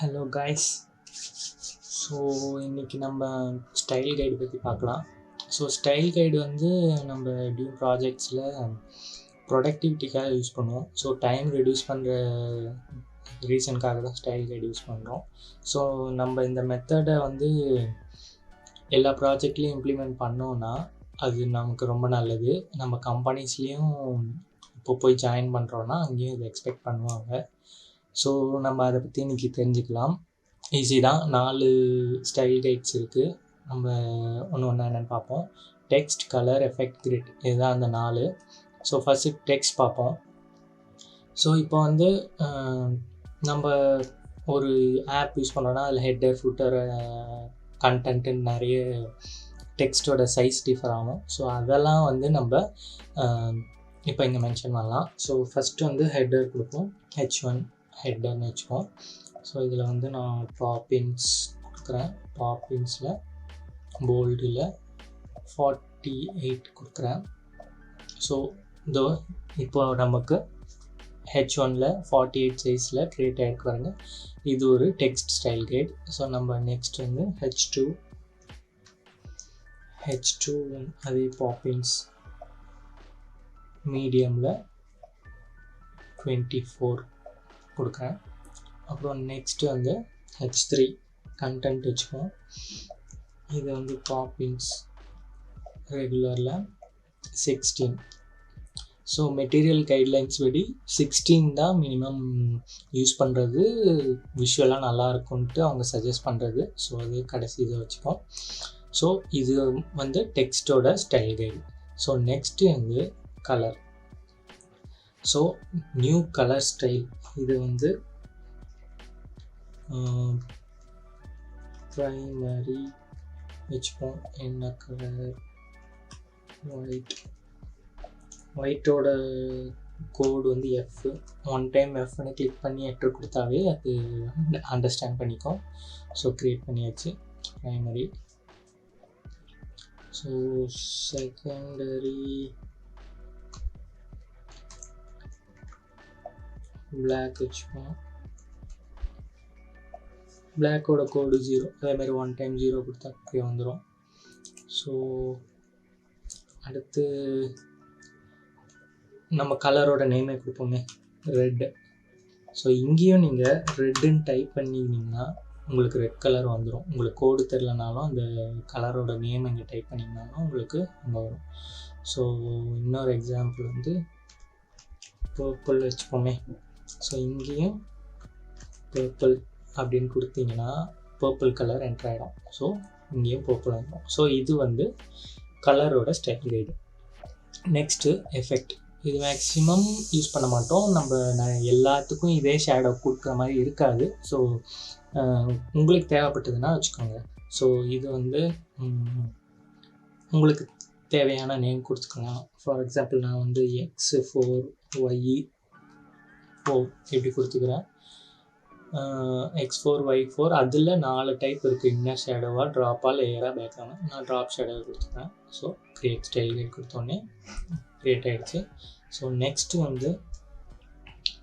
Hello guys. So இன்றைக்கி நம்ம style guide பற்றி பார்க்கலாம். ஸோ ஸ்டைல் கைடு வந்து நம்ம டியூ ப்ராஜெக்ட்ஸில் ப்ரொடக்டிவிட்டிக்காக யூஸ் பண்ணுவோம். ஸோ டைம் ரெடியூஸ் பண்ணுற ரீசனுக்காக தான் ஸ்டைல் கைடு யூஸ் பண்ணுறோம். ஸோ நம்ம இந்த மெத்தடை வந்து எல்லா ப்ராஜெக்ட்லேயும் இம்ப்ளிமெண்ட் பண்ணோன்னா அது நமக்கு ரொம்ப நல்லது. நம்ம கம்பெனிஸ்லேயும் இப்போ போய் ஜாயின் பண்ணுறோன்னா அங்கேயும் இதை எக்ஸ்பெக்ட் பண்ணுவாங்க. ஸோ நம்ம அதை பற்றி இன்றைக்கி தெரிஞ்சுக்கலாம். ஈஸி தான். 4 ஸ்டைல் கைட்ஸ் இருக்குது. நம்ம ஒன்று என்னென்னு பார்ப்போம். டெக்ஸ்ட், கலர், எஃபெக்ட், கிரிட், இதுதான் அந்த 4. ஸோ ஃபஸ்ட்டு டெக்ஸ்ட் பார்ப்போம். ஸோ இப்போ வந்து நம்ம ஒரு ஆப் யூஸ் பண்ணுறோன்னா அதில் ஹெட்டர், ஃபுட்டர், கண்டென்ட்டுன்னு நிறைய டெக்ஸ்ட்டோட சைஸ் டிஃபர் ஆகும். ஸோ அதெல்லாம் வந்து நம்ம இப்போ இங்கே மென்ஷன் பண்ணலாம். ஸோ ஃபஸ்ட்டு வந்து ஹெட்டர் கொடுப்போம். H1 ஹெட்டர்னு வச்சுப்போம். ஸோ இதில் வந்து நான் பாப்பின்ஸ் கொடுக்குறேன். பாப்பின்ஸில் போல்டில் 48 கொடுக்குறேன். ஸோ இதோ இப்போ நமக்கு H1ல் 48 சைஸில் க்ரியேட் ஆகிட்டு பாருங்க. இது ஒரு டெக்ஸ்ட் ஸ்டைல் கைட். ஸோ நம்ம நெக்ஸ்ட் வந்து H2 அதே பாப்பின்ஸ் மீடியமில் 24 கொடுக்குறேன். அப்புறம் நெக்ஸ்ட்டு வந்து H3 கண்டென்ட் வச்சுப்போம். இது வந்து பாப்பின்ஸ் ரெகுலரில் 16. ஸோ மெட்டீரியல் கைட்லைன்ஸ் படி 16 தான் மினிமம் யூஸ் பண்ணுறது விஷுவலாக நல்லா இருக்கும்ன்ட்டு அவங்க சஜஸ்ட் பண்ணுறது. ஸோ அது கடைசி இதை வச்சுப்போம். ஸோ இது வந்து டெக்ஸ்ட்டோட ஸ்டைல் கைடு. ஸோ நெக்ஸ்ட்டு வந்து colour. So new colour style. இது வந்து ப்ரைமரி வச்சுப்போம். என்ன கலர்? ஒயிட்டோட கோடு வந்து F. ஒன் டைம் Fன்னு கிளிக் பண்ணி என்டர் கொடுத்தாவே அது அண்டர்ஸ்டாண்ட் பண்ணிக்கும். ஸோ க்ரியேட் பண்ணியாச்சு ப்ரைமரி. ஸோ செகண்டரி பிளாக் வச்சுப்போம். பிளாக்கோட கோடு 0. அதேமாதிரி ஒன் டைம் 0 கொடுத்தா அப்படியே வந்துடும். ஸோ அடுத்து நம்ம கலரோட நேமே கொடுப்போமே, ரெட். ஸோ இங்கேயும் நீங்கள் ரெட்டுன்னு டைப் பண்ணிங்கன்னா உங்களுக்கு ரெட் கலர் வந்துடும். உங்களுக்கு கோடு தெரிலனாலும் அந்த கலரோட நேம் இங்கே டைப் பண்ணிங்கனாலும் உங்களுக்கு அங்கே வரும். ஸோ இன்னொரு எக்ஸாம்பிள் வந்து பர்பிள் வச்சுப்போமே. ஸோ இங்கேயும் பர்பிள் அப்படின்னு கொடுத்தீங்கன்னா பர்பிள் கலர் என்ட்ரு ஆகிடும். ஸோ இங்கேயும் பர்பிள் வந்துடும். ஸோ இது வந்து கலரோட ஸ்டைல் கைடு. Next effect. இது மேக்ஸிமம் யூஸ் பண்ண மாட்டோம். நம்ம எல்லாத்துக்கும் இதே ஷேடோ கொடுக்குற மாதிரி இருக்காது. ஸோ உங்களுக்கு தேவைப்பட்டதுன்னா வச்சுக்கோங்க. ஸோ இது வந்து உங்களுக்கு தேவையான நேம் கொடுத்துக்கலாம். ஃபார் எக்ஸாம்பிள் நான் வந்து X4 Y4 இப்படி கொடுத்துக்கிறேன். X4 Y4 அதில் 4 டைப் இருக்குது. இன்னர் ஷேடோவாக, ட்ராப்பாக, லேயராக, பேக்ரவுண்ட். நான் ட்ராப் ஷேடோவை கொடுத்துக்கிறேன். ஸோ க்ரியேட் ஸ்டைல் கைட் கொடுத்தோடனே க்ரியேட் ஆகிடுச்சு. ஸோ நெக்ஸ்ட்டு வந்து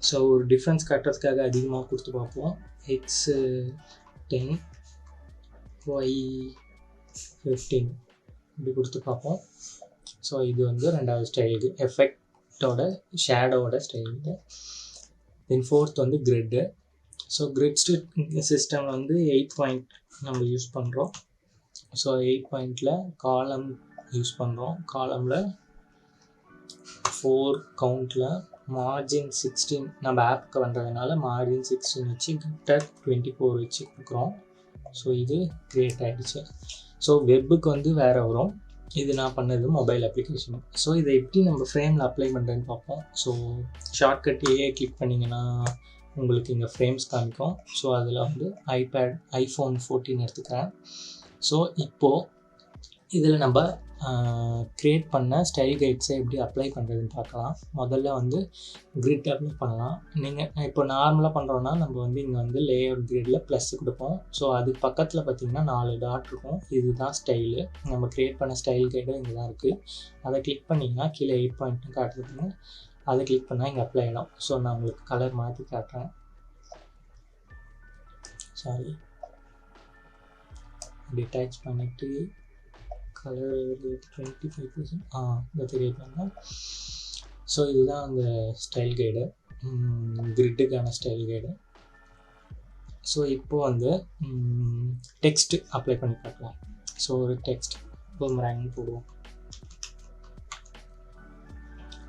ஸோ ஒரு டிஃப்ரென்ஸ் காட்டுறதுக்காக அதிகமாக கொடுத்து பார்ப்போம். X10 Y15 இப்படி கொடுத்து பார்ப்போம். ஸோ இது வந்து ரெண்டாவது ஸ்டைல் எஃபெக்டோட ஷேடோவோட ஸ்டைல். தென் ஃபோர்த் வந்து கிரிட்டு. ஸோ கிரிட் சிஸ்டம் வந்து 8 பாயிண்ட் நம்ம யூஸ் பண்ணுறோம். ஸோ 8 பாயிண்டில் காலம் யூஸ் பண்ணுறோம். காலமில் 4 கவுண்டில் மார்ஜின் 16 நம்ம ஆப்புக்கு பண்ணுறதுனால மார்ஜின் 16 வச்சு கிரிட்டர் 24 வச்சு கொடுக்குறோம். ஸோ இது க்ரியேட் ஆகிடுச்சு. ஸோ வெப்புக்கு வந்து வேறு வரும். இது நான் பண்ணது மொபைல் அப்ளிகேஷன். ஸோ இதை எப்படி நம்ம ஃப்ரேமில் அப்ளை பண்ணுறேன்னு பார்ப்போம். ஸோ ஷார்ட்கட் கிளிக் பண்ணிங்கன்னா உங்களுக்கு இங்கே ஃப்ரேம்ஸ் காமிக்கும். ஸோ அதில் வந்து iPhone 14 எடுத்துக்கிறேன். ஸோ இப்போது இதில் நம்ம க்ரியேட் பண்ண ஸ்டைல் கைட்ஸை எப்படி அப்ளை பண்ணுறதுன்னு பார்க்கலாம். முதல்ல வந்து கிரிட் அப்ளை பண்ணலாம். நீங்கள் இப்போ நார்மலாக பண்ணுறோன்னா நம்ம வந்து இங்கே வந்து லேஅவுட் கிரிட்டில் ப்ளஸ் கொடுப்போம். ஸோ அதுக்கு பக்கத்தில் பார்த்திங்கன்னா 4 டாட் இருக்கும். இதுதான் ஸ்டைலு. நம்ம க்ரியேட் பண்ண ஸ்டைல் கைடும் இங்கே தான் இருக்குது. அதை கிளிக் பண்ணிங்கன்னா கீழே 8 பாயிண்ட்னு காட்டுறதுங்க. அதை கிளிக் பண்ணால் இங்கே அப்ளை ஆகிடும். ஸோ நான் உங்களுக்கு கலர் மாற்றி காட்டுறேன். சாரி, டிட்டாச் பண்ணிவிட்டு கலர் 25% இதை தெரியுதுங்க. ஸோ இதுதான் அந்த ஸ்டைல் கைடு, கிரிட்டுக்கான ஸ்டைல் கைடு. ஸோ இப்போது வந்து டெக்ஸ்ட் அப்ளை பண்ணி பார்க்கலாம். ஸோ ஒரு டெக்ஸ்ட் பூமரேங் போடுவோம்.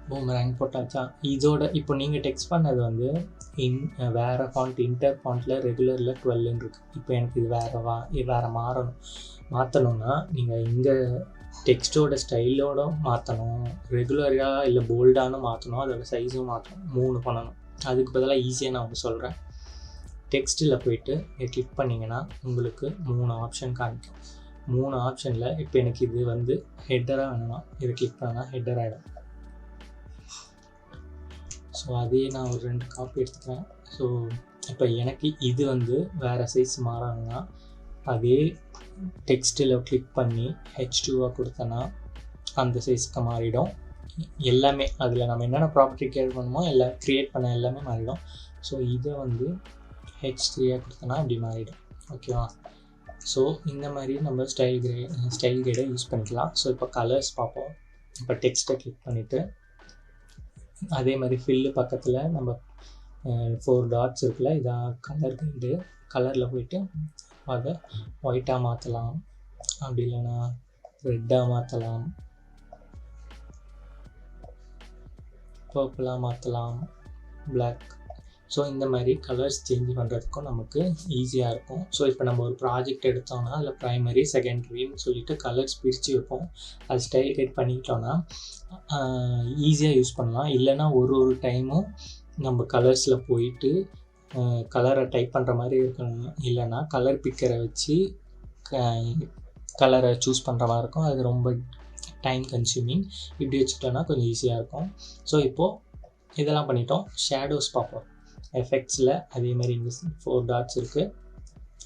பூமரேங் போட்டாச்சா? இதோட இப்போ நீங்கள் டெக்ஸ்ட் பண்ணது வந்து வேறு ஃபாண்ட், இன்டர் ஃபாண்ட்டில் ரெகுலரில் 12ன்னு இருக்குது. இப்போ எனக்கு இது வேறு மாற்றணும்னா நீங்கள் இந்த டெக்ஸ்ட்டோட ஸ்டைலோட மாற்றணும், ரெகுலராக இல்லை போல்டானு மாற்றணும், அதோட சைஸும் மாற்றணும், 3 பண்ணணும். அதுக்கு பதிலாக ஈஸியாக நான் வந்து சொல்கிறேன். டெக்ஸ்ட்டில் போய்ட்டு கிளிக் பண்ணிங்கன்னா உங்களுக்கு 3 ஆப்ஷன் காமிக்கும். 3 ஆப்ஷனில் இப்போ எனக்கு இது வந்து ஹெட்டராக வேணும்னா இதை கிளிக் பண்ணால் ஹெட்டர் ஆகிடும். ஸோ அதே நான் ஒரு 2 காப்பி எடுத்துக்கிறேன். ஸோ இப்போ எனக்கு இது வந்து வேறு சைஸ் மாறணும்னா அதே டெக்ஸ்ட்டில் கிளிக் பண்ணி H2 கொடுத்தேன்னா அந்த சைஸ்க்கு மாறிடும். எல்லாமே அதில் நம்ம என்னென்ன ப்ராப்பர்ட்டி கிரியேட் பண்ணணுமோ எல்லாம் க்ரியேட் பண்ண எல்லாமே மாறிடும். ஸோ இதை வந்து H3 கொடுத்தோன்னா இப்படி மாறிடும். ஓகேவா? ஸோ இந்த மாதிரி நம்ம ஸ்டைல் கைடை யூஸ் பண்ணிக்கலாம். ஸோ இப்போ கலர்ஸ் பார்ப்போம். இப்போ டெக்ஸ்ட்டை கிளிக் பண்ணிவிட்டு அதே மாதிரி ஃபில்லு பக்கத்தில் நம்ம 4 டாட்ஸ் இருக்குல்ல, இதான் கலர் கைடு. கலரில் போய்ட்டு அதை ஒயிட்டாக மாற்றலாம், அப்படி இல்லைன்னா ரெட்டாக மாற்றலாம், பர்பிளாக மாற்றலாம், பிளாக். ஸோ இந்த மாதிரி கலர்ஸ் சேஞ்ச் பண்ணுறதுக்கும் நமக்கு ஈஸியாக இருக்கும். ஸோ இப்போ நம்ம ஒரு ப்ராஜெக்ட் எடுத்தோம்னா அதில் ப்ரைமரி, செகண்டரின்னு சொல்லிட்டு கலர்ஸ் பிரித்து வைப்போம். அது ஸ்டைல் கைட் பண்ணிக்கிட்டோன்னா ஈஸியாக யூஸ் பண்ணலாம். இல்லைன்னா ஒரு டைமும் நம்ம கலர்ஸில் போயிட்டு கலரை டைப் பண்ணுற மாதிரி இருக்கணும். இல்லைன்னா கலர் பிக்கரை வச்சு கலரை சூஸ் பண்ணுற மாதிரி இருக்கும். அது ரொம்ப டைம் கன்சியூமிங். இப்படி வச்சுக்கிட்டோன்னா கொஞ்சம் ஈஸியாக இருக்கும். ஸோ இப்போது இதெல்லாம் பண்ணிட்டோம். ஷேடோஸ் பார்ப்போம். எஃபெக்ட்ஸில் அதே மாதிரி இங்கே 4 டாட்ஸ் இருக்குது.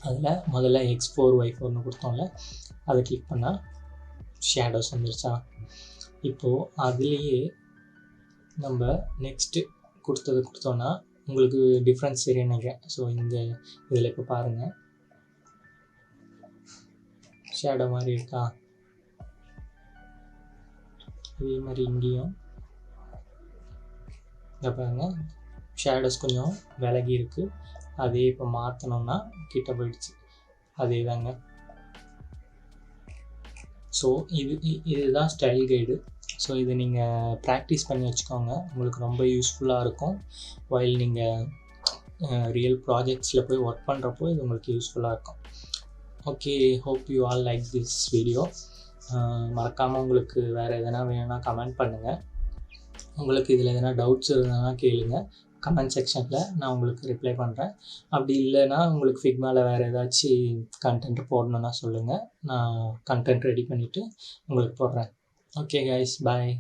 அதில் முதல்ல X4 Y4ன்னு கொடுத்தோம்ல, அதை கிளிக் பண்ணால் ஷேடோஸ் வந்துருச்சா? இப்போது அதுலேயே நம்ம நெக்ஸ்ட்டு கொடுத்தோன்னா உங்களுக்கு டிஃப்ரென்ஸ் சரின்னு நினைக்கிறேன். ஸோ இதில் இப்போ பாருங்கள், ஷேடோ மாதிரி இருக்கா? இதே மாதிரி இங்கேயும் இதை பாருங்கள், ஷேடோஸ் கொஞ்சம் விலகி இருக்குது. அதே இப்போ மாற்றணும்னா கிட்ட போயிடுச்சு. அதே தாங்க. ஸோ இதுதான் ஸ்டைல் கைடு. ஸோ இதை நீங்கள் ப்ராக்டிஸ் பண்ணி வச்சுக்கோங்க, உங்களுக்கு ரொம்ப யூஸ்ஃபுல்லாக இருக்கும். வைல் நீங்கள் ரியல் ப்ராஜெக்ட்ஸில் போய் ஒர்க் பண்ணுறப்போ இது உங்களுக்கு யூஸ்ஃபுல்லாக இருக்கும். Okay, hope you all like this video. மறக்காமல் உங்களுக்கு வேறு எதனா வேணும்னா கமெண்ட் பண்ணுங்கள். உங்களுக்கு இதில் எதனா டவுட்ஸ் இருந்தானா கேளுங்க, கமெண்ட் செக்ஷனில் நான் உங்களுக்கு ரிப்ளை பண்ணுறேன். அப்படி இல்லைன்னா உங்களுக்கு ஃபிக்மாவில் வேறு ஏதாச்சும் கண்டென்ட் போடணுன்னா சொல்லுங்கள், நான் கண்டென்ட் ரெடி பண்ணிவிட்டு உங்களுக்கு போடுறேன். ஓகே கைஸ், பாய்.